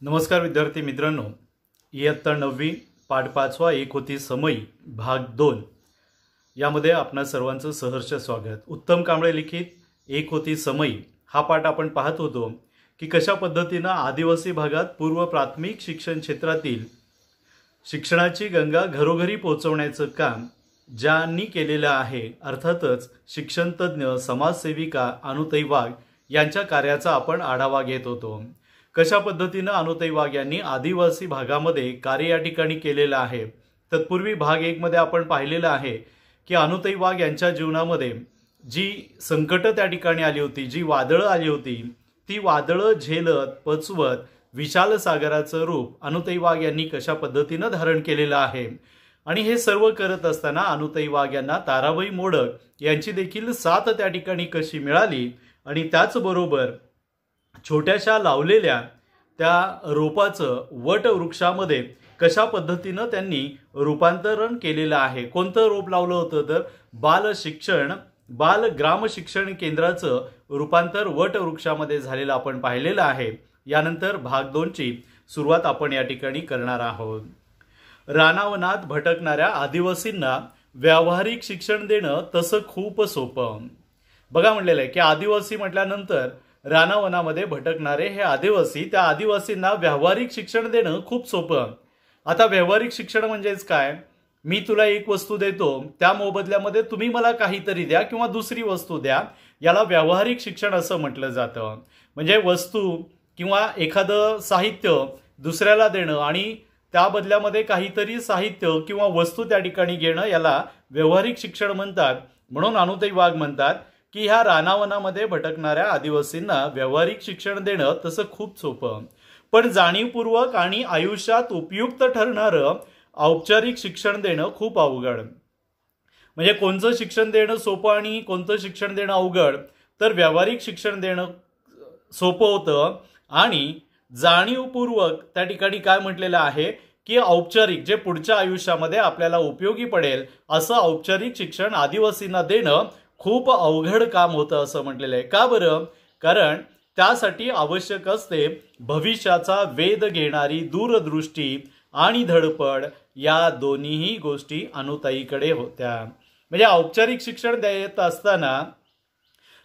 नमस्कार विद्यार्थी मित्रांनो, इयत्ता 9वी पाठ 5वा एक होती समई भाग 2 यामध्ये आपणा सर्वांचं सहर्ष स्वागत। उत्तम कांबळे लिखित एक होती समई हा पाठ आपण पाहत होतो की कशा पद्धतीने आदिवासी भागात पूर्व प्राथमिक शिक्षण क्षेत्रातील शिक्षणाची गंगा घरोघरी पोहोचवण्याचं काम ज्यांनी केलेलं आहे, अर्थातच शिक्षण तज्ञ समाजसेविका अनुताई वाघ यांच्या कार्याचा आपण आढावा घेत होतो। कशा पद्धतीने अनुताई वाघ यांनी आदिवासी भागामध्ये कार्य या ठिकाणी केलेलं आहे। तत्पूर्वी भाग 1 मध्ये आपण पाहिलेलं आहे की अनुताई वाघ यांच्या जीवनामध्ये जी संकट त्या ठिकाणी आली होती, जी वादळं आली होती, ती वादळं झेलत पचवत विशाल सागराचं रूप अनुताई वाघ यांनी कशा पद्धतीने धारण केलेलं आहे। आणि हे सर्व करत असताना अनुताई वाघ यांना ताराबाई मोडक यांची देखील साथ त्या ठिकाणी कशी मिळाली आणि त्याचबरोबर छोट्याशा लावलेल्या त्या रोपाचं वट वृक्षामध्ये कशा पद्धतीने त्यांनी रूपांतरण केलेलं आहे। कोणतं रोप लावलं होतं तर बाल ग्राम शिक्षण केंद्राचं रूपांतर वट वृक्षामध्ये झालेलं आपण पाहिलेलं आहे। यानंतर भाग 2 ची सुरुवात आपण या ठिकाणी करणार आहोत। रानावनात भटकणाऱ्या आदिवासींना व्यावहारिक शिक्षण देणं तसं खूप सोपं। बघा म्हणलेलं आहे की आदिवासी म्हटल्यानंतर रानावनामध्ये भटकणारे हे आदिवासी, त्या आदिवासींना व्यावहारिक शिक्षण देणं खूप सोपं। आता व्यावहारिक शिक्षण म्हणजेच काय? मी तुला एक वस्तू देतो, त्या मोबदल्यामध्ये तुम्ही मला काहीतरी द्या किंवा दुसरी वस्तू द्या, याला व्यावहारिक शिक्षण असं म्हटलं जातं। म्हणजे वस्तू किंवा एखादं साहित्य दुसऱ्याला देणं आणि त्या बदल्यामध्ये काहीतरी साहित्य किंवा वस्तू त्या ठिकाणी घेणं याला व्यावहारिक शिक्षण म्हणतात। म्हणून अनुताई वाघ म्हणतात की ह्या रानावनामध्ये भटकणाऱ्या आदिवासींना व्यावहारिक शिक्षण देणं तसं खूप सोपं, पण जाणीवपूर्वक आणि आयुष्यात उपयुक्त ठरणारं औपचारिक शिक्षण देणं खूप अवघड। म्हणजे कोणतं शिक्षण देणं सोपं आणि कोणतं शिक्षण देणं अवघड? तर व्यावहारिक शिक्षण देणं सोपं होतं आणि जाणीवपूर्वक त्या ठिकाणी काय म्हटलेलं आहे की औपचारिक, जे पुढच्या आयुष्यामध्ये आपल्याला उपयोगी पडेल असं औपचारिक शिक्षण आदिवासींना देणं खूप अवघड काम होतं असं म्हटलेलं आहे। का बरं? कारण त्यासाठी आवश्यक असते भविष्याचा वेध घेणारी दूरदृष्टी आणि धडपड, या दोन्हीही गोष्टी अनुताईकडे होत्या। म्हणजे औपचारिक शिक्षण देत असताना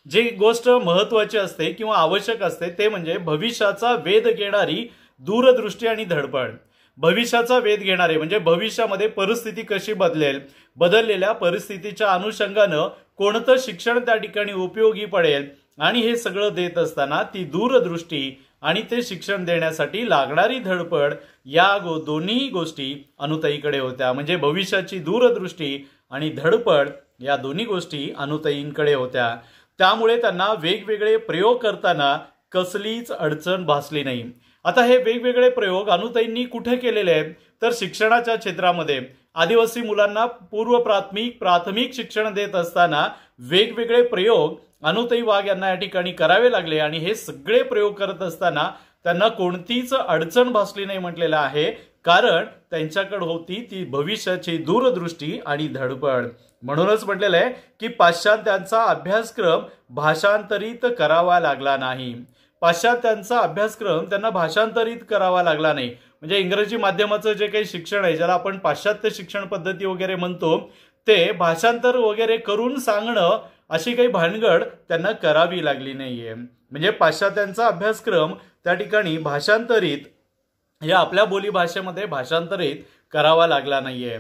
जी गोष्ट महत्त्वाची असते किंवा आवश्यक असते ते म्हणजे भविष्याचा वेध घेणारी दूरदृष्टी आणि धडपड। भविष्याचा वेध घेणारे म्हणजे भविष्यामध्ये परिस्थिती कशी बदलेल, बदललेल्या परिस्थितीच्या अनुषंगानं कोणतं शिक्षण त्या ठिकाणी उपयोगी पडेल, आणि हे सगळं देत असताना ती दूरदृष्टी आणि ते शिक्षण देण्यासाठी लागणारी धडपड, या दोन्ही गोष्टी अनुताईकडे होत्या। म्हणजे भविष्याची दूरदृष्टी आणि धडपड या दोन्ही गोष्टी अनुताईंकडे होत्या। त्यामुळे त्यांना वेगवेगळे प्रयोग करताना कसलीच अडचण भासली नाही। आता हे वेगवेगळे प्रयोग अनुताईंनी कुठे केलेले आहेत तर शिक्षणाच्या क्षेत्रामध्ये आदिवासी मुलांना पूर्व प्राथमिक शिक्षण देत असताना वेगवेगळे प्रयोग अनुताई वाघ यांना या ठिकाणी करावे लागले आणि हे सगळे प्रयोग करत असताना त्यांना कोणतीच अडचण भासली नाही म्हटलेलं आहे, कारण त्यांच्याकडे होती ती भविष्याची दूरदृष्टी आणि धडपड। म्हणूनच म्हटलेलं आहे की पाश्चात्यांचा अभ्यासक्रम भाषांतरित करावा लागला नाही। पाश्चात्यांचा अभ्यासक्रम त्यांना भाषांतरित करावा लागला नाही। म्हणजे इंग्रजी माध्यमाचं जे काही शिक्षण आहे, ज्याला आपण पाश्चात्य शिक्षण पद्धती वगैरे म्हणतो, ते भाषांतर वगैरे करून सांगणं अशी काही भानगड त्यांना करावी लागली नाहीये। म्हणजे पाश्चात्यांचा अभ्यासक्रम त्या ठिकाणी भाषांतरित, या आपल्या बोली भाषेमध्ये भाषांतरित करावा लागला नाहीये।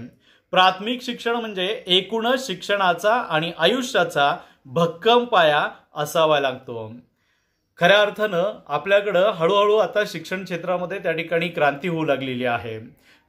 प्राथमिक शिक्षण म्हणजे एकूणच शिक्षणाचा आणि आयुष्याचा भक्कम पाया असावा लागतो। खऱ्या अर्थानं आपल्याकडं हळूहळू आता शिक्षण क्षेत्रामध्ये त्या ठिकाणी क्रांती होऊ लागलेली आहे,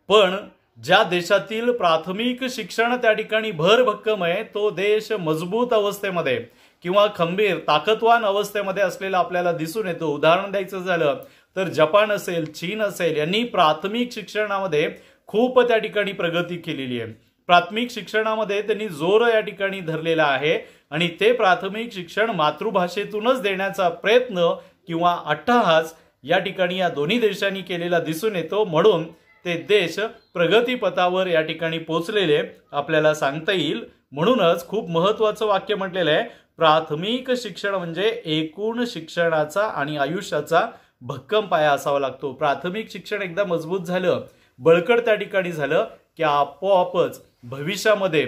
पण ज्या देशातील प्राथमिक शिक्षण त्या ठिकाणी भरभक्कम आहे तो देश मजबूत अवस्थेमध्ये किंवा खंबीर ताकदवान अवस्थेमध्ये असलेला आपल्याला दिसून येतो। उदाहरण द्यायचं झालं तर जपान असेल, चीन असेल, यांनी प्राथमिक शिक्षणामध्ये खूप त्या ठिकाणी प्रगती केलेली आहे। प्राथमिक शिक्षणामध्ये त्यांनी जोर या ठिकाणी धरलेला आहे आणि ते प्राथमिक शिक्षण मातृभाषेतूनच देण्याचा प्रयत्न किंवा अट्टहास या ठिकाणी या दोन्ही देशांनी केलेला दिसून येतो। म्हणून ते देश प्रगतीपथावर या ठिकाणी पोहोचलेले आपल्याला सांगता येईल। म्हणूनच खूप महत्त्वाचं वाक्य म्हटलेलं आहे, प्राथमिक शिक्षण म्हणजे एकूण शिक्षणाचा आणि आयुष्याचा भक्कम पाया असावा लागतो. प्राथमिक शिक्षण एकदा मजबूत झालं, बळकट त्या ठिकाणी झालं की आपोआपच भविष्यामध्ये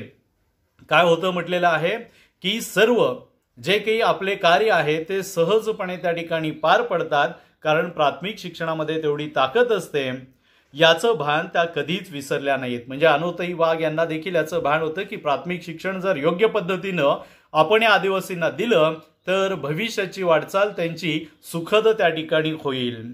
काय होतं म्हटलेलं आहे की सर्व जे काही आपले कार्य आहे ते सहजपणे त्या ठिकाणी पार पडतात, कारण प्राथमिक शिक्षणामध्ये तेवढी ताकद असते. याचं भान त्या कधीच विसरल्या नाहीत. म्हणजे अनुताई वाघ यांना देखील याचं भान होतं की प्राथमिक शिक्षण जर योग्य पद्धतीनं आपण या आदिवासींना दिलं तर भविष्याची वाटचाल त्यांची सुखद त्या ठिकाणी होईल.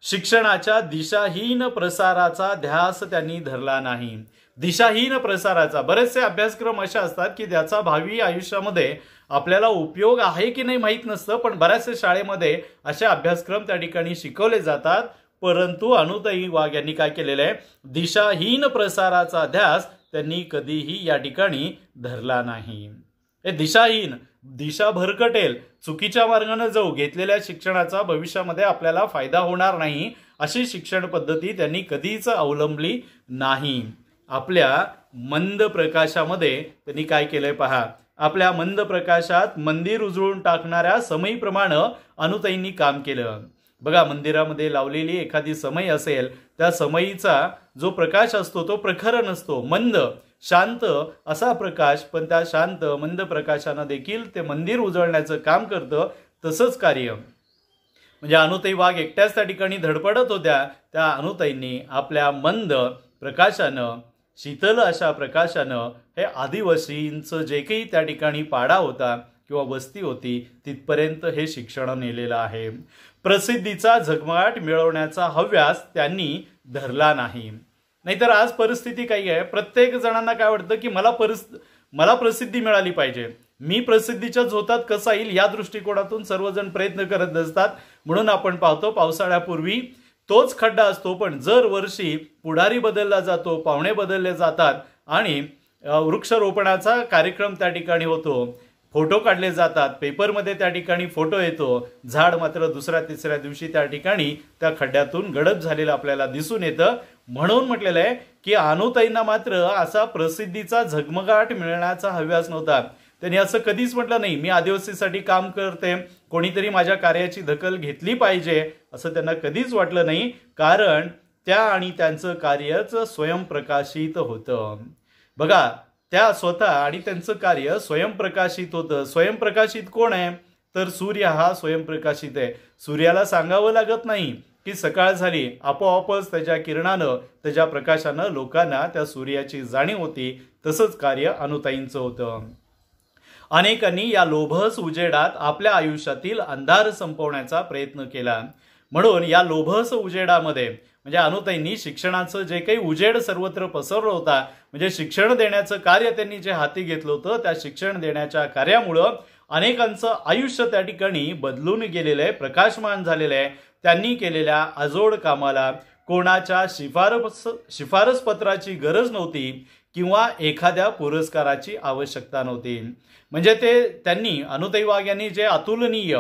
शिक्षणाच्या दिशाहीन प्रसाराचा ध्यास त्यांनी धरला नाही. दिशाहीन प्रसाराचा बरेचसे अभ्यासक्रम असे असतात की त्याचा भावी आयुष्यामध्ये आपल्याला उपयोग आहे की नाही माहीत नसतं, पण बऱ्याचशा शाळेमध्ये असे अभ्यासक्रम त्या ठिकाणी शिकवले जातात. परंतु अनुताई वाघ यांनी काय केलेलं आहे, दिशाहीन प्रसाराचा ध्यास त्यांनी कधीही या ठिकाणी धरला नाही. हे दिशाहीन, दिशा भरकटेल, चुकीच्या मार्गाने जाऊ, घेतलेल्या शिक्षणाचा भविष्यामध्ये आपल्याला फायदा होणार नाही अशी शिक्षण पद्धती त्यांनी कधीच अवलंबली नाही. आपल्या मंद प्रकाशामध्ये त्यांनी काय केलंय पहा, आपल्या मंद प्रकाशात मंदिर उजळून टाकणाऱ्या समईप्रमाणे अनुताईंनी काम केलं. बघा, मंदिरामध्ये लावलेली एखादी समई असेल, त्या समईचा जो प्रकाश असतो तो प्रखर नसतो, मंद शांत असा प्रकाश, पण त्या शांत मंद प्रकाशानं देखील ते मंदिर उजळण्याचं काम करतं. तसंच कार्य म्हणजे अनुताई वाघ एकट्याच त्या ठिकाणी धडपडत होत्या. त्या अनुताईंनी आपल्या मंद प्रकाशानं, शीतल अशा प्रकाशानं हे आदिवासींचं जे काही त्या ठिकाणी पाडा होता किंवा वस्ती होती तिथपर्यंत हे शिक्षण नेलेलं आहे. प्रसिद्धीचा झगमगाट मिळवण्याचा हव्यास त्यांनी धरला नाही. नाहीतर आज परिस्थिती काही आहे, प्रत्येक जणांना काय वाटतं की मला प्रसिद्धी मिळाली पाहिजे, मी प्रसिद्धीच्या झोतात कसा येईल या दृष्टिकोनातून सर्वजण प्रयत्न करत असतात. म्हणून आपण पाहतो पावसाळ्यापूर्वी तोच खड्डा असतो, पण जर वर्षी पुढारी बदलला जातो, पाहुणे बदलले जातात आणि वृक्षारोपणाचा कार्यक्रम त्या ठिकाणी होतो, फोटो काढले जातात, पेपरमध्ये त्या ठिकाणी फोटो येतो, झाड मात्र दुसऱ्या तिसऱ्या दिवशी त्या ठिकाणी त्या खड्ड्यातून गडप झालेलं आपल्याला दिसून येतं. म्हणून म्हटलेलं आहे की अनुताईंना मात्र असा प्रसिद्धीचा झगमगाट मिळण्याचा हव्यास नव्हता. त्यांनी असं कधीच म्हटलं नाही मी आदिवासीसाठी काम करते, कोणीतरी माझ्या कार्याची दखल घेतली पाहिजे, असं त्यांना कधीच वाटलं नाही. कारण त्या आणि त्यांचं कार्यच स्वयंप्रकाशित होतं. बघा, त्या स्वतः आणि त्यांचं कार्य स्वयंप्रकाशित होतं. स्वयंप्रकाशित कोण आहे, तर सूर्य हा स्वयंप्रकाशित आहे. सूर्याला सांगावं लागत नाही की सकाळ झाली, आपोआपच त्याच्या किरणानं, त्याच्या प्रकाशानं लोकांना त्या सूर्याची जाणीव होती. तसंच कार्य अनुताईंचं होतं. अनेकांनी या लोभस उजेडात आपल्या आयुष्यातील अंधार संपवण्याचा प्रयत्न केला. म्हणून या लोभस उजेडामध्ये म्हणजे अनुताईंनी शिक्षणाचं जे काही उजेड सर्वत्र पसरलं होता, म्हणजे शिक्षण देण्याचं कार्य त्यांनी जे हाती घेतलं होतं, त्या शिक्षण देण्याच्या कार्यामुळं अनेकांचं आयुष्य त्या ठिकाणी बदलून गेलेलं आहे, प्रकाशमान झालेलं आहे. त्यांनी केलेल्या अजोड कामाला कोणाच्या शिफारस पत्राची गरज नव्हती किंवा एखाद्या पुरस्काराची आवश्यकता नव्हती. म्हणजे त्यांनी अनुताई वाघ यांनी जे अतुलनीय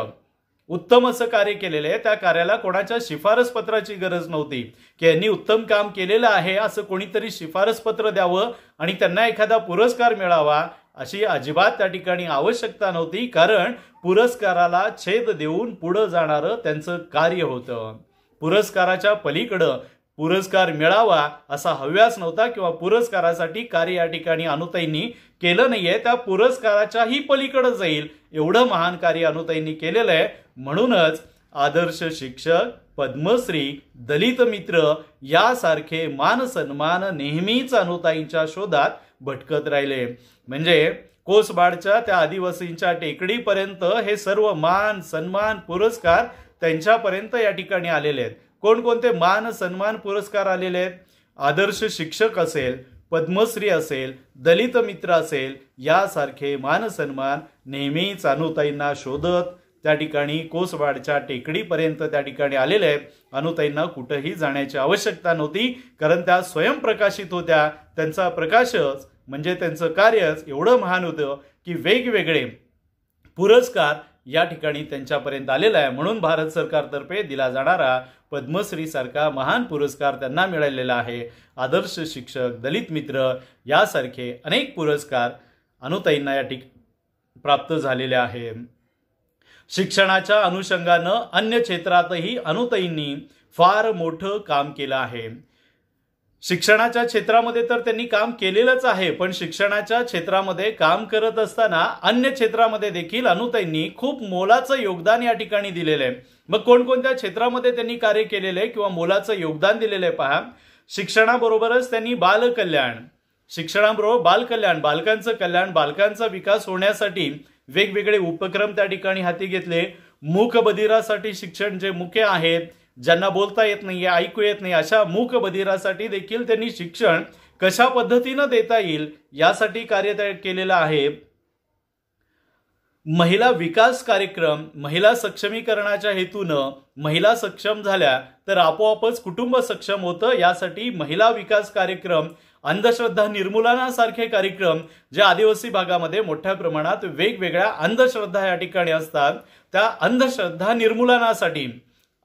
उत्तम असं कार्य केलेलं आहे, त्या कार्याला कोणाच्या शिफारस पत्राची गरज नव्हती की यांनी उत्तम काम केलेलं आहे असं कोणीतरी शिफारस पत्र द्यावं आणि त्यांना एखादा पुरस्कार मिळावा अशी अजिबात त्या ठिकाणी आवश्यकता नव्हती. कारण पुरस्काराला छेद देऊन पुढे जाणारं त्यांचं कार्य होतं. पुरस्काराच्या पलीकडं पुरस्कार मिळावा असा हव्यास नव्हता किंवा पुरस्कारासाठी कार्य या ठिकाणी अनुताईंनी केलं नाहीये. त्या पुरस्काराच्याही पलीकडे जाईल एवढं महान कार्य अनुताईंनी केलेलं आहे. म्हणूनच आदर्श शिक्षक, पद्मश्री, दलित मित्र यासारखे मान सन्मान नेहमीच अनुताईंच्या शोधात भटकत राहिले. म्हणजे कोसबाडच्या त्या आदिवासींच्या टेकडीपर्यंत हे सर्व मान सन्मान पुरस्कार त्यांच्यापर्यंत या ठिकाणी आलेले आहेत. कोणकोणते मान सन्मान पुरस्कार आलेले आहेत? आदर्श शिक्षक असेल, पद्मश्री असेल, दलित मित्र असेल, यासारखे मान सन्मान नेहमीच अनुताईंना शोधत त्या ठिकाणी कोसबाडच्या टेकडीपर्यंत त्या ठिकाणी आलेले आहेत. अनुताईंना कुठेही जाण्याची आवश्यकता नव्हती, कारण त्या स्वयंप्रकाशित होत्या. त्यांचा प्रकाशच म्हणजे त्यांचं कार्यच एवढं महान होतं की वेगवेगळे पुरस्कार या ठिकाणी त्यांच्यापर्यंत आलेला आहे. म्हणून भारत सरकारतर्फे दिला जाणारा पद्मश्री सारखा महान पुरस्कार त्यांना मिळालेला आहे. आदर्श शिक्षक, दलित मित्र यासारखे अनेक पुरस्कार अनुताईंना या प्राप्त झालेले आहेत. शिक्षणाच्या अनुषंगानं अन्य क्षेत्रातही अनुताईंनी फार मोठं काम केलं आहे। शिक्षणाच्या क्षेत्रामध्ये तर त्यांनी काम केलेलंच आहे, पण शिक्षणाच्या क्षेत्रामध्ये काम करत असताना अन्य क्षेत्रामध्ये देखील अनुताईंनी खूप मोलाचं योगदान या ठिकाणी दिलेलं आहे। मग कोणकोणत्या क्षेत्रामध्ये त्यांनी कार्य केलेलं आहे किंवा मोलाचं योगदान दिलेलं आहे पहा। शिक्षणाबरोबरच त्यांनी बालकल्याण, शिक्षणाबरोबर बालकल्याण, बालकांचं कल्याण, बालकांचा विकास होण्यासाठी वेगवेगळे उपक्रम त्या ठिकाणी हाती घेतले। मूकबधिरासाठी शिक्षण, जे मुके आहेत, ज्यांना बोलता येत नाही, ऐकू येत नाही, अशा मूकबधिरासाठी देखील त्यांनी शिक्षण कशा पद्धतीनं देता येईल यासाठी कार्य केलेलं आहे। महिला विकास कार्यक्रम, महिला सक्षमीकरणाच्या हेतूनं महिला सक्षम झाल्या तर आपोआपच कुटुंब सक्षम होतं, यासाठी महिला विकास कार्यक्रम, अंधश्रद्धा निर्मूलनासारखे कार्यक्रम, जे आदिवासी भागामध्ये मोठ्या प्रमाणात वेगवेगळ्या अंधश्रद्धा या ठिकाणी असतात, त्या अंधश्रद्धा निर्मूलनासाठी,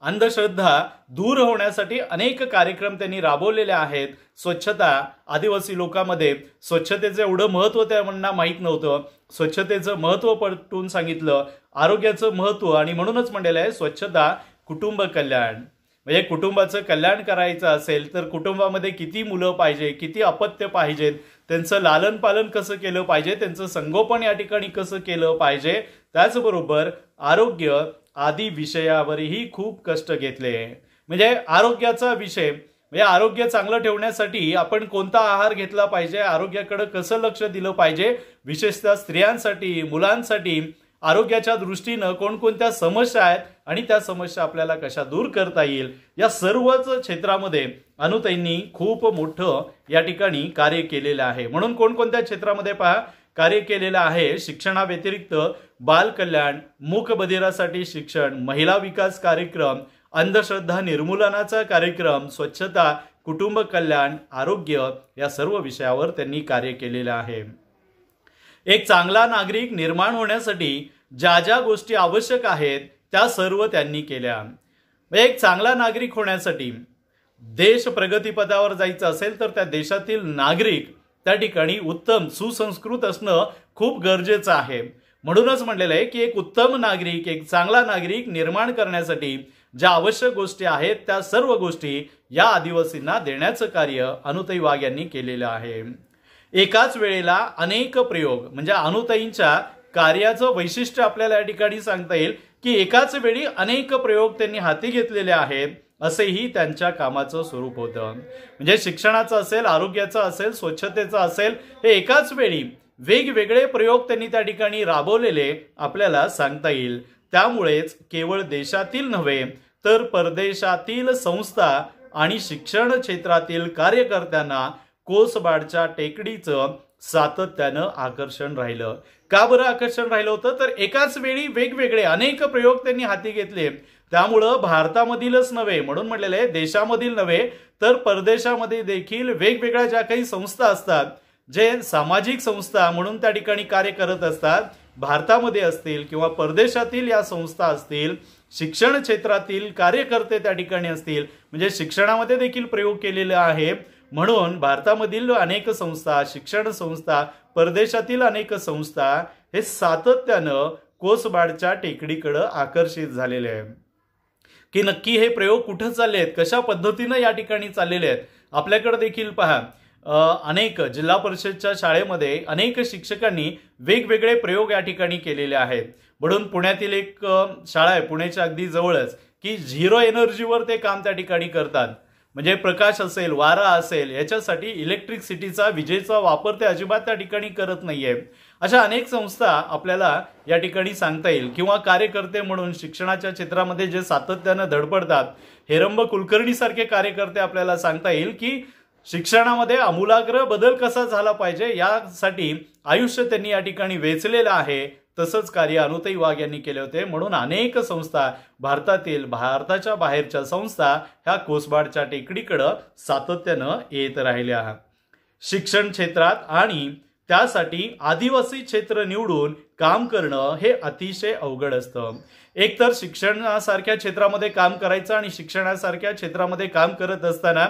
अंधश्रद्धा दूर होण्यासाठी अनेक कार्यक्रम त्यांनी राबवलेले आहेत। स्वच्छता, आदिवासी लोकांमध्ये स्वच्छतेचं एवढं महत्त्व त्यांना माहीत नव्हतं, स्वच्छतेचं महत्त्व पटवून सांगितलं, आरोग्याचं महत्त्व, आणि म्हणूनच म्हणलेलं आहे स्वच्छता कुटुंब कल्याण। म्हणजे कुटुंबाचं कल्याण करायचं असेल तर कुटुंबामध्ये किती मुलं पाहिजे, किती अपत्य पाहिजेत, त्यांचं लालन पालन कसं केलं पाहिजे, त्यांचं संगोपन या ठिकाणी कसं केलं पाहिजे, त्याचबरोबर आरोग्य आदी विषयावरही खूप कष्ट घेतले। म्हणजे आरोग्याचा विषय, म्हणजे आरोग्य चांगलं ठेवण्यासाठी आपण कोणता आहार घेतला पाहिजे, आरोग्याकडे कसं लक्ष दिलं पाहिजे, विशेषतः स्त्रियांसाठी, मुलांसाठी आरोग्याच्या दृष्टीनं कोणकोणत्या समस्या आहेत आणि त्या समस्या आपल्याला कशा दूर करता येईल, या सर्वच क्षेत्रामध्ये अनुताईंनी खूप मोठं या ठिकाणी कार्य केलेलं आहे। म्हणून कोणकोणत्या क्षेत्रामध्ये पहा कार्य केलेलं आहे। शिक्षणाव्यतिरिक्त बालकल्याण, मूकबधिरासाठी शिक्षण, महिला विकास कार्यक्रम, अंधश्रद्धा निर्मूलनाचा कार्यक्रम, स्वच्छता, कुटुंब कल्याण, आरोग्य, या सर्व विषयावर त्यांनी कार्य केलेलं आहे। एक चांगला नागरिक निर्माण होण्यासाठी ज्या ज्या गोष्टी आवश्यक आहेत त्या सर्व त्यांनी केल्या। एक चांगला नागरिक होण्यासाठी, देश प्रगतीपथावर जायचं असेल तर त्या देशातील नागरिक त्या ठिकाणी उत्तम सुसंस्कृत असणं खूप गरजेचं आहे। म्हणूनच म्हणलेलं आहे की एक उत्तम नागरिक, एक चांगला नागरिक निर्माण करण्यासाठी ज्या आवश्यक गोष्टी आहेत त्या सर्व गोष्टी या आदिवासींना देण्याचं कार्य अनुताई वाघ यांनी केलेलं आहे। एकाच वेळेला अनेक प्रयोग, म्हणजे अनुताईंच्या कार्याचं वैशिष्ट्य आपल्याला या ठिकाणी सांगता येईल की एकाच वेळी अनेक प्रयोग त्यांनी हाती घेतलेले आहेत, असेही त्यांच्या कामाचं स्वरूप होतं। म्हणजे शिक्षणाचं असेल, आरोग्याचं असेल, स्वच्छतेचं असेल, हे एकाच वेळी वेगवेगळे प्रयोग त्यांनी त्या ठिकाणी राबवलेले आपल्याला सांगता येईल। त्यामुळेच केवळ देशातील नव्हे तर परदेशातील संस्था आणि शिक्षण क्षेत्रातील कार्यकर्त्यांना कोसबाडच्या टेकडीचं सातत्यानं आकर्षण राहिलं। का बरं आकर्षण राहिलं होतं, तर एकाच वेळी वेगवेगळे अनेक प्रयोग त्यांनी हाती घेतले, त्यामुळं भारतामधीलच नव्हे, म्हणून म्हटलेलं आहे देशामधील नव्हे तर परदेशामध्ये देखील वेगवेगळ्या ज्या काही संस्था असतात, जे सामाजिक संस्था म्हणून त्या ठिकाणी कार्य करत असतात, भारतामध्ये असतील किंवा परदेशातील या संस्था असतील, शिक्षण क्षेत्रातील कार्यकर्ते त्या ठिकाणी असतील, म्हणजे शिक्षणामध्ये देखील प्रयोग केलेले आहे, म्हणून भारतामधील अनेक संस्था, शिक्षण संस्था, परदेशातील अनेक संस्था हे सातत्यानं कोसबाडच्या टेकडीकडे आकर्षित झालेले आहे की नक्की हे प्रयोग कुठे चालले आहेत, कशा पद्धतीने या ठिकाणी चाललेले आहेत। आपल्याकडे देखील पहा अनेक जिल्हा परिषदच्या शाळेमध्ये अनेक शिक्षकांनी वेगवेगळे प्रयोग या ठिकाणी केलेले आहेत। म्हणून पुण्यातील एक शाळा आहे, पुण्याच्या अगदी जवळच, की झिरो एनर्जीवर ते काम त्या ठिकाणी करतात। म्हणजे प्रकाश असेल, वारा असेल, याच्यासाठी इलेक्ट्रिसिटीचा, विजेचा वापर ते अजिबात त्या ठिकाणी करत नाहीये। अशा अनेक संस्था आपल्याला या ठिकाणी सांगता येईल। किंवा कार्यकर्ते म्हणून शिक्षणाच्या क्षेत्रामध्ये जे सातत्यानं धडपडतात, हेरंब कुलकर्णी सारखे कार्यकर्ते आपल्याला सांगता येईल की शिक्षणामध्ये आमूलाग्र बदल कसा झाला पाहिजे यासाठी आयुष्य त्यांनी या ठिकाणी वेचलेलं आहे। तसंच कार्य अनुताई वाघ यांनी केले होते। म्हणून अनेक संस्था, भारतातील, भारताच्या बाहेरच्या संस्था ह्या कोसबाडच्या टेकडीकडे सातत्यानं येत राहिल्या। शिक्षण क्षेत्रात आणि त्यासाठी आदिवासी क्षेत्र निवडून काम करणं हे अतिशय अवघड असतं। एकतर शिक्षणासारख्या क्षेत्रामध्ये काम करायचं आणि शिक्षणासारख्या क्षेत्रामध्ये काम करत असताना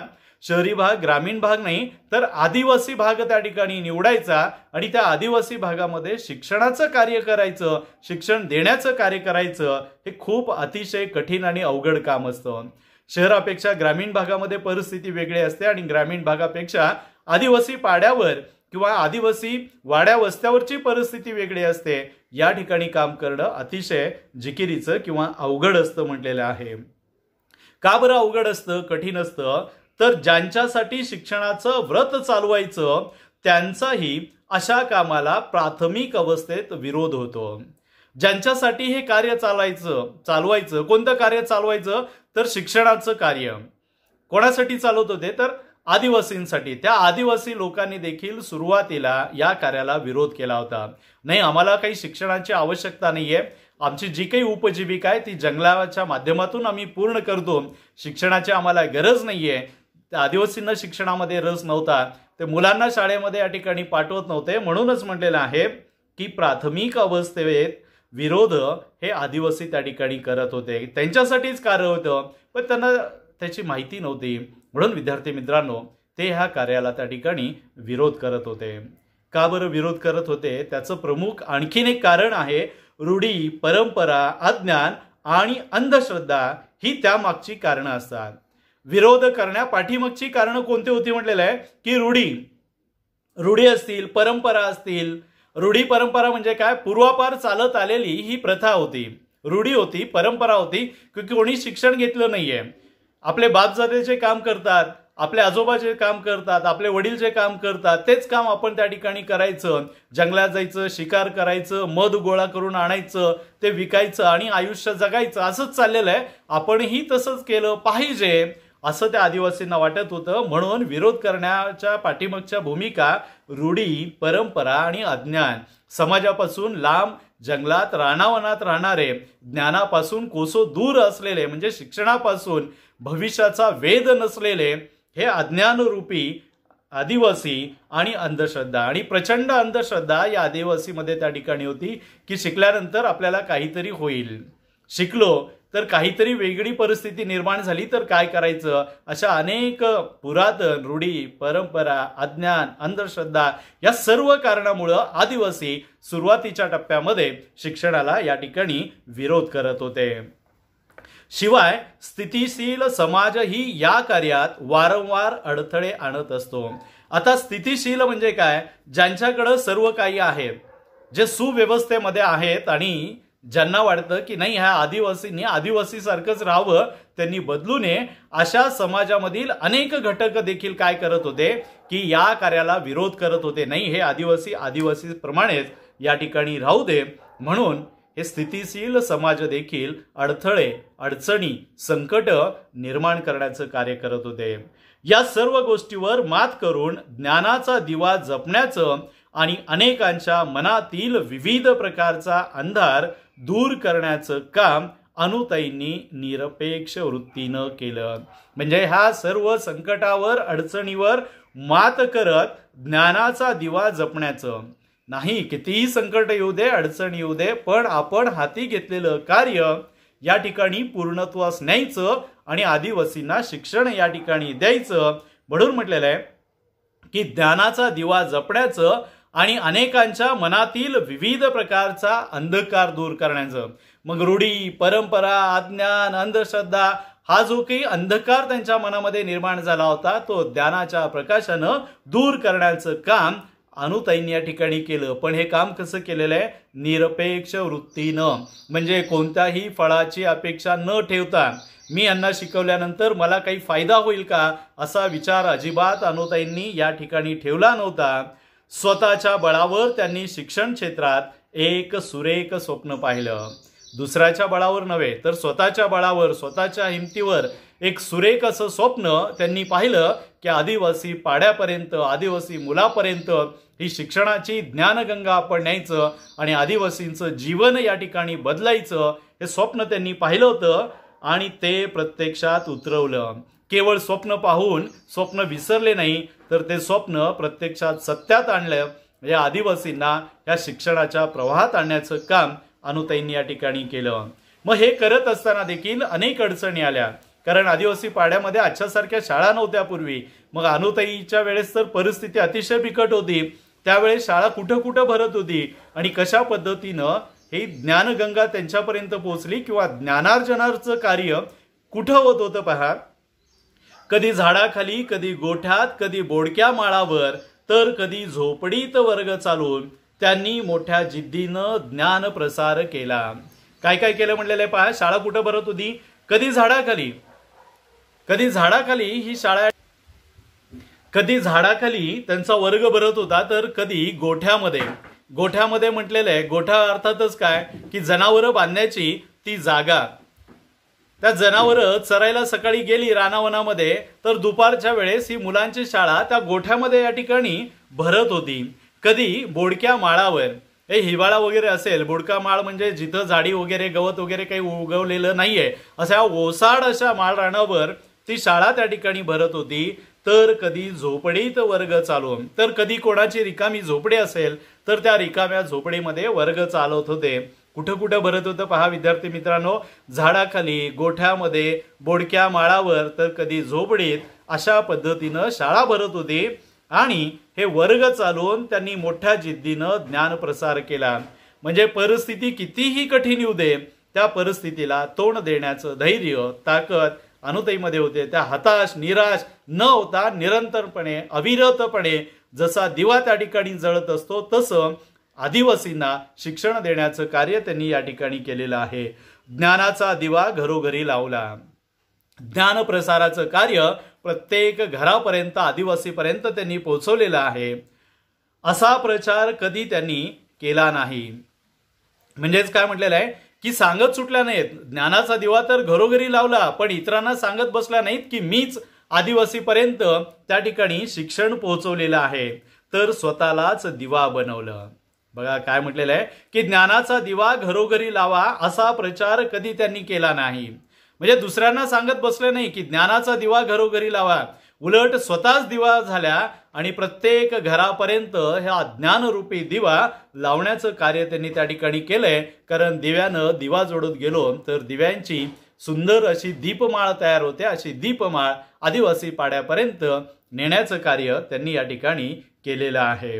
शहरी भाग, ग्रामीण भाग नाही तर आदिवासी भाग त्या ठिकाणी निवडायचा आणि त्या आदिवासी भागामध्ये शिक्षणाचं कार्य करायचं, शिक्षण देण्याचं कार्य करायचं. हे खूप अतिशय कठीण आणि अवघड काम असतं. शहरापेक्षा ग्रामीण भागामध्ये परिस्थिती वेगळी असते आणि ग्रामीण भागापेक्षा आदिवासी पाड्यावर किंवा आदिवासी वाड्या वस्त्यावरची परिस्थिती वेगळी असते. या ठिकाणी काम करणं अतिशय जिकिरीचं किंवा अवघड असतं म्हटलेलं आहे. का बरं अवघड असतं, कठीण असतं? तर ज्यांच्यासाठी शिक्षणाचं व्रत चालवायचं त्यांचाही अशा कामाला प्राथमिक अवस्थेत विरोध होतो. ज्यांच्यासाठी हे कार्य चालवायचं कोणतं कार्य चालवायचं? तर शिक्षणाचं कार्य. कोणासाठी चालवत होते? तर आदिवासींसाठी. त्या आदिवासी लोकांनी देखील सुरुवातीला या कार्याला विरोध केला होता. नाही, आम्हाला काही शिक्षणाची आवश्यकता नाहीये, आमची जी काही उपजीविका आहे ती जंगलाच्या माध्यमातून आम्ही पूर्ण करतो, शिक्षणाची आम्हाला गरज नाहीये. त्या आदिवासींना शिक्षणामध्ये रस नव्हता, ते मुलांना शाळेमध्ये या ठिकाणी पाठवत नव्हते. म्हणूनच म्हटलेलं आहे की प्राथमिक अवस्थेत विरोध हे आदिवासी त्या ठिकाणी करत होते. त्यांच्यासाठीच कार्य होतं, पण त्यांना त्याची माहिती नव्हती. म्हणून विद्यार्थी मित्रांनो, ते ह्या कार्याला त्या ठिकाणी विरोध करत होते. का बरं विरोध करत होते? त्याचं प्रमुख आणखीन एक कारण आहे. रूढी, परंपरा, अज्ञान आणि अंधश्रद्धा ही त्यामागची कारणं असतात. विरोध करण्या पाठीमागची कारणं कोणती होती म्हटलेलं आहे की रूढी असतील, परंपरा असतील. रूढी परंपरा म्हणजे काय? पूर्वापार चालत आलेली ही प्रथा होती, रूढी होती, परंपरा होती की कोणी शिक्षण घेतलं नाहीये. आपले बापजादे जे काम करतात, आपले आजोबा जे काम करतात, आपले वडील जे काम करतात तेच काम आपण त्या ठिकाणी करायचं. जंगलात जायचं, शिकार करायचं, मध गोळा करून आणायचं, ते विकायचं आणि आयुष्य जगायचं. असंच चाललेलं आहे. आपणही तसंच केलं पाहिजे असं त्या आदिवासींना वाटत होतं. म्हणून विरोध करण्याच्या पाठीमागच्या भूमिका रूढी, परंपरा आणि अज्ञान. समाजापासून लांब जंगलात रानावनात राहणारे, ज्ञानापासून कोसो दूर असलेले म्हणजे शिक्षणापासून भविष्याचा वेध नसलेले हे अज्ञानरूपी आदिवासी आणि अंधश्रद्धा. आणि प्रचंड अंधश्रद्धा या आदिवासीमध्ये त्या ठिकाणी होती की शिकल्यानंतर आपल्याला काहीतरी होईल, शिकलो तर काहीतरी वेगळी परिस्थिती निर्माण झाली तर काय करायचं. अशा अनेक पुरातन रूढी, परंपरा, अज्ञान, अंधश्रद्धा या सर्व कारणामुळे आदिवासी सुरुवातीच्या टप्प्यामध्ये शिक्षणाला या ठिकाणी विरोध करत होते. शिवाय स्थितिशील समाजही या कार्यात वारंवार अडथळे आणत असतो. आता स्थितिशील म्हणजे काय? ज्यांच्याकडे सर्व काही आहे, जे सुव्यवस्थेमध्ये आहेत आणि ज्यांना वाटतं की नाही ह्या आदिवासींनी आदिवासी सारखंच राहावं, त्यांनी बदलू नये, अशा समाजामधील अनेक घटक देखील काय करत होते की या कार्याला विरोध करत होते. नाही, हे आदिवासी प्रमाणेच या ठिकाणी राहू दे. म्हणून हे स्थितिशील समाज देखील अडथळे, अडचणी, संकट निर्माण करण्याचं कार्य करत होते. या सर्व गोष्टीवर मात करून ज्ञानाचा दिवा जपण्याचं आणि अनेकांच्या मनातील विविध प्रकारचा अंधार दूर करण्याचं काम अनुताईंनी निरपेक्ष वृत्तीनं केलं. म्हणजे ह्या सर्व संकटावर, अडचणीवर मात करत ज्ञानाचा दिवा जपण्याचं. नाही, कितीही संकट येऊ दे, अडचण येऊ दे, पण आपण हाती घेतलेलं कार्य या ठिकाणी पूर्णत्वास न्यायचं आणि आदिवासींना शिक्षण या ठिकाणी द्यायचं. म्हणून म्हटलेलं आहे की ज्ञानाचा दिवा जपण्याचं आणि अनेकांच्या मनातील विविध प्रकारचा अंधकार दूर करण्याचं. मग रूढी, परंपरा, अज्ञान, अंधश्रद्धा हा जो काही अंधकार त्यांच्या मनामध्ये निर्माण झाला होता तो ज्ञानाच्या प्रकाशानं दूर करण्याचं काम अनुताईंनी या ठिकाणी केलं. पण हे काम कसं केलेलं आहे? निरपेक्ष वृत्तीनं. म्हणजे कोणत्याही फळाची अपेक्षा न ठेवता मी यांना शिकवल्यानंतर मला काही फायदा होईल का असा विचार अजिबात अनुताईंनी या ठिकाणी ठेवला नव्हता. स्वतःच्या बळावर त्यांनी शिक्षण क्षेत्रात एक सुरेख स्वप्न पाहिलं. दुसऱ्याच्या बळावर नव्हे तर स्वतःच्या बळावर, स्वतःच्या हिमतीवर एक सुरेख असं स्वप्न त्यांनी पाहिलं की आदिवासी पाड्यापर्यंत, आदिवासी मुलापर्यंत ही शिक्षणाची ज्ञानगंगा आपण न्यायचं आणि आदिवासींचं जीवन या ठिकाणी बदलायचं. हे स्वप्न त्यांनी पाहिलं होतं आणि ते प्रत्यक्षात उतरवलं. केवळ स्वप्न पाहून स्वप्न विसरले नाही तर ते स्वप्न प्रत्यक्षात सत्यात आणलं. या आदिवासींना या शिक्षणाच्या प्रवाहात आणण्याचं काम अनुताईंनी या ठिकाणी केलं. मग हे करत असताना देखील अनेक अडचणी आल्या. कारण आदिवासी पाड्यामध्ये आजच्यासारख्या शाळा नव्हत्या पूर्वी. मग अनुताईच्या वेळेस तर परिस्थिती अतिशय बिकट होती. त्यावेळेस शाळा कुठं कुठं भरत होती आणि कशा पद्धतीनं ही ज्ञानगंगा त्यांच्यापर्यंत पोहोचली किंवा ज्ञानार्जनाचं कार्य कुठं होत होतं पहा. कधी झाडाखाली, कधी गोठ्यात, कधी बोडक्या माळावर, तर कधी झोपडीत वर्ग चालून त्यांनी मोठ्या जिद्दीनं ज्ञान प्रसार केला. काय काय केलं म्हणलेलं आहे पहा. शाळा कुठं भरत होती. कधी झाडाखाली, कधी झाडाखाली ही शाळा, कधी झाडाखाली त्यांचा वर्ग भरत होता, तर कधी गोठ्यामध्ये. गोठ्यामध्ये म्हटलेलं आहे, गोठा अर्थातच काय की जनावरं बांधण्याची ती जागा. त्या जनावरं चरायला सकाळी गेली रानावनामध्ये, तर दुपारच्या वेळेस ही मुलांची शाळा त्या गोठ्यामध्ये या ठिकाणी भरत होती. कधी बोडक्या माळावर, हे हिवाळा वगैरे असेल, बोडका माळ म्हणजे जिथं झाडी वगैरे गवत वगैरे काही उगवलेलं नाहीये अशा ओसाड अशा माळ रानावर ती शाळा त्या ठिकाणी भरत होती. तर कधी झोपडीत वर्ग चालून, तर कधी कोणाची रिकामी झोपडी असेल तर त्या रिकाम्या झोपडीमध्ये वर्ग चालवत होते. कुठं कुठं भरत होतं पहा विद्यार्थी मित्रांनो. झाडाखाली, गोठ्यामध्ये, बोडक्या माळावर, तर कधी झोपडीत, अशा पद्धतीनं शाळा भरत होती. आणि हे वर्ग चालवून त्यांनी मोठ्या जिद्दीनं ज्ञान प्रसार केला. म्हणजे परिस्थिती कितीही कठीण येऊ दे, त्या परिस्थितीला तोंड देण्याचं धैर्य, ताकद अनुताईमध्ये होते. त्या हताश, निराश न होता निरंतरपणे, अविरतपणे जसा दिवा त्या ठिकाणी जळत असतो, तसं आदिवासींना शिक्षण देण्याचं कार्य त्यांनी या ठिकाणी केलेलं आहे. ज्ञानाचा दिवा घरोघरी लावला. ज्ञान प्रसाराचं कार्य प्रत्येक घरापर्यंत, आदिवासीपर्यंत त्यांनी पोहोचवलेला आहे. असा प्रचार कधी त्यांनी केला नाही. म्हणजेच काय म्हटलेलं आहे की सांगत सुटल्या नाहीत. ज्ञानाचा दिवा तर घरोघरी लावला, पण इतरांना सांगत बसल्या नाहीत की मीच आदिवासीपर्यंत त्या ठिकाणी शिक्षण पोहोचवलेलं आहे, तर स्वतःलाच दिवा बनवलं. बघा काय म्हटलेलं आहे की ज्ञानाचा दिवा घरोघरी लावा, असा प्रचार कधी त्यांनी केला नाही. म्हणजे दुसऱ्यांना सांगत बसले नाही की ज्ञानाचा दिवा घरोघरी लावा, उलट स्वतःच दिवा झाल्या आणि प्रत्येक घरापर्यंत हा ज्ञानरूपी दिवा लावण्याचं कार्य त्यांनी त्या ठिकाणी केलंय. कारण दिव्यानं दिवा जोडत गेलो तर दिव्यांची सुंदर अशी दीपमाळ तयार होते. अशी दीपमाळ आदिवासी पाड्यापर्यंत नेण्याचं कार्य त्यांनी या ठिकाणी केलेलं आहे.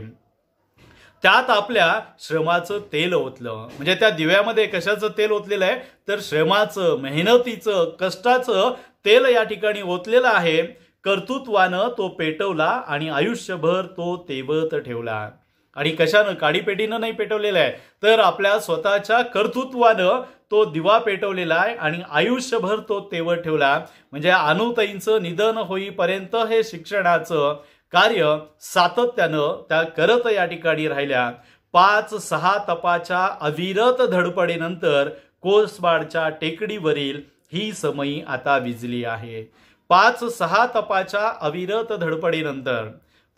त्यात आपल्या श्रमाचं तेल ओतलं. म्हणजे त्या दिव्यामध्ये कशाचं तेल ओतलेलं आहे, तर श्रमाचं, मेहनतीचं, कष्टाचं तेल या ठिकाणी ओतलेलं आहे. कर्तृत्वानं तो पेटवला आणि आयुष्यभर तो तेवत ठेवला. आणि कशानं, काडीपेटीनं नाही पेटवलेला आहे, तर आपल्या स्वतःच्या कर्तृत्वानं तो दिवा पेटवलेला आहे आणि आयुष्यभर तो तेवत ठेवला. म्हणजे अनुताईंचं निधन होईपर्यंत हे शिक्षणाचं कार्य सातत्यानं त्या करत या ठिकाणी राहिल्या. 5-6 तपाच्या अविरत धडपडीनंतर कोसबाडच्या टेकडीवरील ही समई आता विझली आहे. 5-6 तपाच्या अविरत धडपडीनंतर,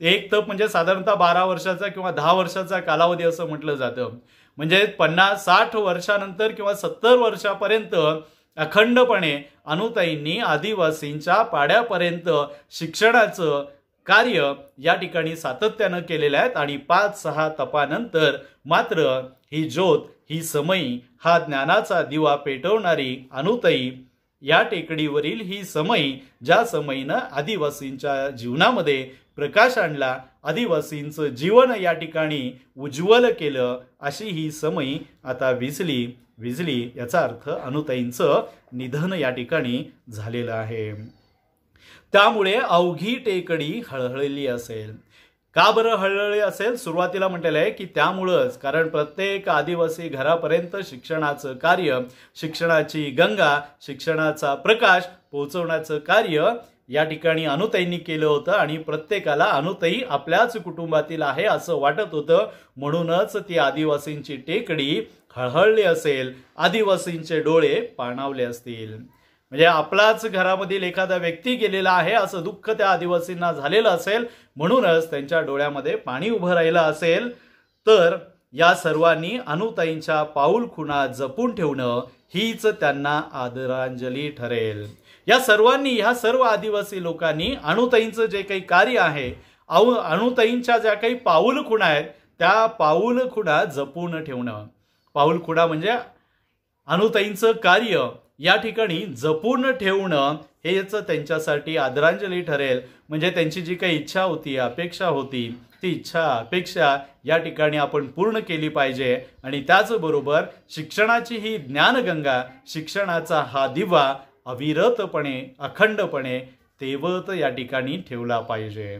एक तप म्हणजे साधारणतः 12 वर्षाचा किंवा 10 वर्षाचा कालावधी असं म्हटलं जातं. म्हणजे 50-60 वर्षानंतर किंवा 70 वर्षापर्यंत अखंडपणे अनुताईंनी आदिवासींच्या पाड्यापर्यंत शिक्षणाचं कार्य या ठिकाणी सातत्यानं केलेलं आहे. आणि 5-6 तपानंतर मात्र ही ज्योत, ही समई, हा ज्ञानाचा दिवा पेटवणारी अनुताई, या टेकडीवरील ही समई, ज्या समईनं आदिवासींच्या जीवनामध्ये प्रकाश आणला, आदिवासींचं जीवन या ठिकाणी उज्ज्वल केलं, अशी ही समई आता विझली. याचा अर्थ अनुताईंचं निधन या ठिकाणी झालेलं आहे. त्यामुळे अवघी टेकडी हळहळली असेल. का बरं हळहळली असेल? सुरुवातीला म्हटलेलं आहे की त्यामुळंच, कारण प्रत्येक आदिवासी घरापर्यंत शिक्षणाचं कार्य, शिक्षणाची गंगा, शिक्षणाचा प्रकाश पोहोचवण्याचं कार्य या ठिकाणी अनुताईंनी केलं होतं. आणि प्रत्येकाला अनुताई आपल्याच कुटुंबातील आहे असं वाटत होतं. म्हणूनच ती आदिवासींची टेकडी हळहळली असेल, आदिवासींचे डोळे पाणावले असतील. म्हणजे आपलाच घरामधील एखादा व्यक्ती गेलेला आहे असं दुःख त्या आदिवासींना झालेलं असेल, म्हणूनच त्यांच्या डोळ्यामध्ये पाणी उभं राहिलं असेल. तर या सर्वांनी अनुताईंच्या पाऊलखुणा जपून ठेवणं हीच त्यांना आदरांजली ठरेल. या सर्वांनी, ह्या सर्व आदिवासी लोकांनी अनुताईंचं जे काही कार्य आहे, अनुताईंच्या ज्या काही पाऊलखुणा आहेत, त्या पाऊलखुणा जपून ठेवणं. पाऊलखुणा म्हणजे अनुताईंचं कार्य या ठिकाणी जपून ठेवणं हेच त्यांच्यासाठी आदरांजली ठरेल. म्हणजे त्यांची जी काही इच्छा होती, अपेक्षा होती, ती इच्छा अपेक्षा या ठिकाणी आपण पूर्ण केली पाहिजे. आणि त्याचबरोबर शिक्षणाची ही ज्ञानगंगा, शिक्षणाचा हा दिवा अविरतपणे अखंडपणे तेवत या ठिकाणी ठेवला पाहिजे.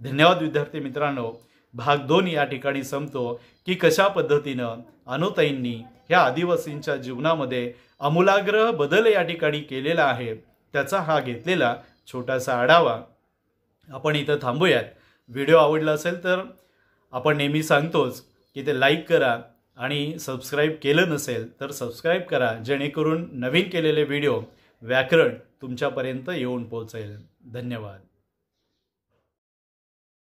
धन्यवाद विद्यार्थी मित्रांनो. भाग 2 या ठिकाणी संपतो की कशा पद्धतीनं अनुताईंनी ह्या आदिवासींच्या जीवनामध्ये आमूलाग्र बदल या ठिकाणी केलेला आहे, त्याचा हा घेतलेला छोटासा आढावा आपण इथं थांबूयात. व्हिडिओ आवडला असेल तर आपण नेहमी सांगतोच की ते लाईक करा आणि सबस्क्राईब केलं नसेल तर सबस्क्राईब करा, जेणेकरून नवीन केलेले व्हिडिओ व्याकरण तुमच्यापर्यंत येऊन पोहोचेल. धन्यवाद.